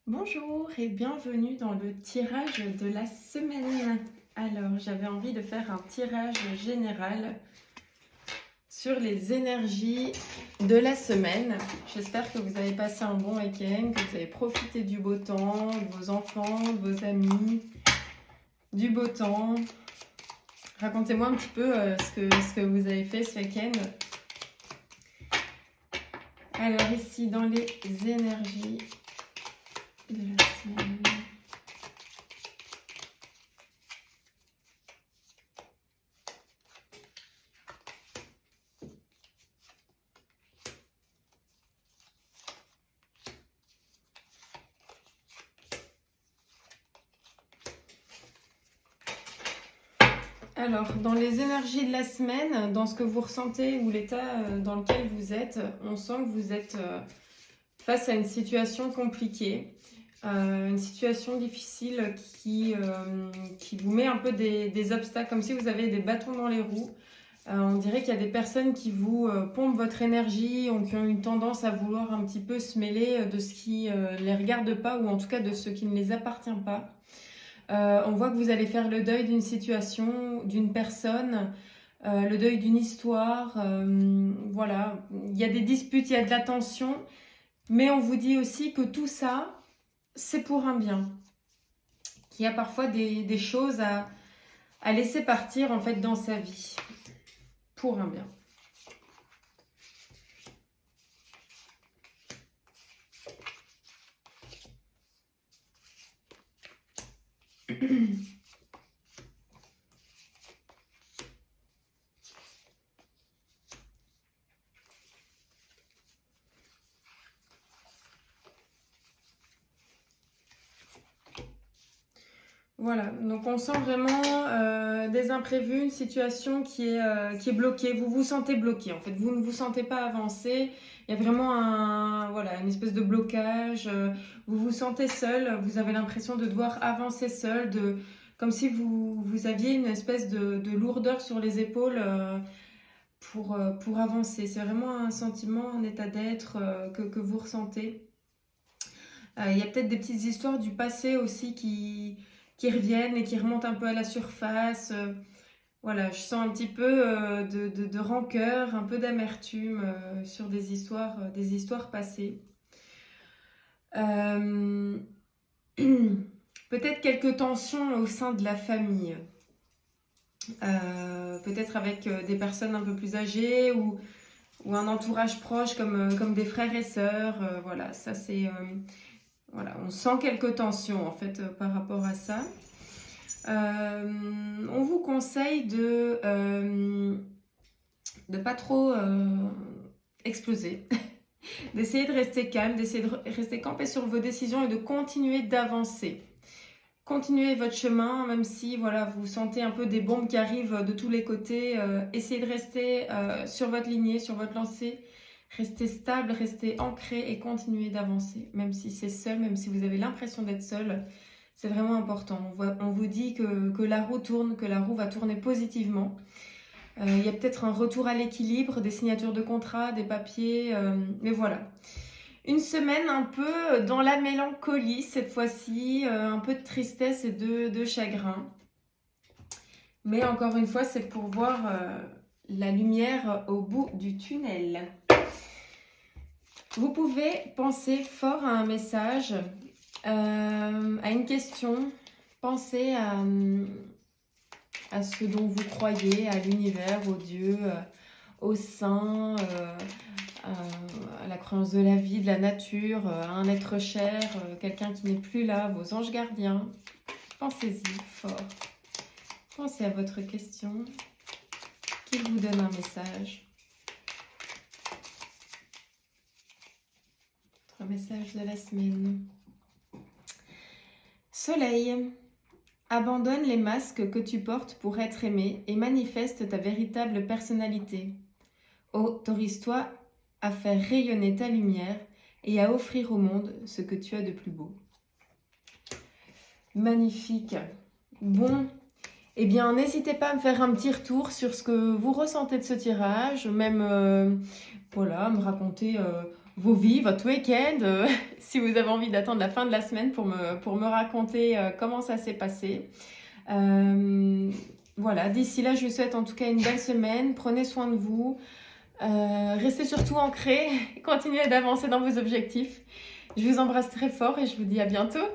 Bonjour et bienvenue dans le tirage de la semaine. Alors, j'avais envie de faire un tirage général sur les énergies de la semaine. J'espère que vous avez passé un bon week-end, que vous avez profité du beau temps, de vos enfants, de vos amis, du beau temps. Racontez-moi un petit peu ce que vous avez fait ce week-end. Alors ici, dans les énergies de la semaine. Alors, dans les énergies de la semaine, dans ce que vous ressentez ou l'état dans lequel vous êtes, on sent que vous êtes face à une situation compliquée, une situation difficile qui vous met un peu des obstacles, comme si vous avez des bâtons dans les roues. On dirait qu'il y a des personnes qui vous pompent votre énergie, qui ont une tendance à vouloir un petit peu se mêler de ce qui ne les regarde pas, ou en tout cas de ce qui ne les appartient pas. On voit que vous allez faire le deuil d'une situation, d'une personne, le deuil d'une histoire. Voilà, il y a des disputes, il y a de la tension, mais on vous dit aussi que tout ça, c'est pour un bien. Qu'il y a parfois des choses à laisser partir en fait dans sa vie, pour un bien. Voilà, donc on sent vraiment des imprévus, une situation qui est bloquée. Vous vous sentez bloqué, en fait. Vous ne vous sentez pas avancer. Il y a vraiment voilà, une espèce de blocage. Vous vous sentez seul. Vous avez l'impression de devoir avancer seul, comme si vous aviez une espèce de lourdeur sur les épaules pour avancer. C'est vraiment un sentiment, un état d'être que vous ressentez. Il y a peut-être des petites histoires du passé aussi qui reviennent et qui remontent un peu à la surface. Voilà, je sens un petit peu de rancœur, un peu d'amertume sur des histoires passées. Peut-être quelques tensions au sein de la famille. Peut-être avec des personnes un peu plus âgées ou un entourage proche comme des frères et sœurs. Voilà, ça c'est... voilà, on sent quelques tensions en fait par rapport à ça. On vous conseille de pas trop exploser, d'essayer de rester calme, d'essayer de rester campé sur vos décisions et de continuer d'avancer. Continuez votre chemin, même si voilà, vous sentez un peu des bombes qui arrivent de tous les côtés. Essayez de rester sur votre lignée, sur votre lancée. Restez stable, restez ancré et continuez d'avancer. Même si c'est seul, même si vous avez l'impression d'être seul, c'est vraiment important. On vous dit que la roue tourne, que la roue va tourner positivement. Il y a peut-être un retour à l'équilibre, des signatures de contrats, des papiers, mais voilà. Une semaine un peu dans la mélancolie cette fois-ci, un peu de tristesse et de chagrin. Mais encore une fois, c'est pour voir la lumière au bout du tunnel. Vous pouvez penser fort à un message, à une question. Pensez à ce dont vous croyez, à l'univers, au Dieu, au saint, à la croyance de la vie, de la nature, à un être cher, quelqu'un qui n'est plus là, vos anges gardiens. Pensez-y fort. Pensez à votre question, qu'il vous donne un message. Votre message de la semaine. Soleil. Abandonne les masques que tu portes pour être aimé et manifeste ta véritable personnalité. Autorise-toi à faire rayonner ta lumière et à offrir au monde ce que tu as de plus beau. Magnifique. Bon, eh bien, n'hésitez pas à me faire un petit retour sur ce que vous ressentez de ce tirage, même voilà, me raconter vos vies, votre week-end, si vous avez envie d'attendre la fin de la semaine pour me raconter comment ça s'est passé. Voilà, d'ici là, je vous souhaite en tout cas une belle semaine. Prenez soin de vous. Restez surtout ancrés. Continuez d'avancer dans vos objectifs. Je vous embrasse très fort et je vous dis à bientôt.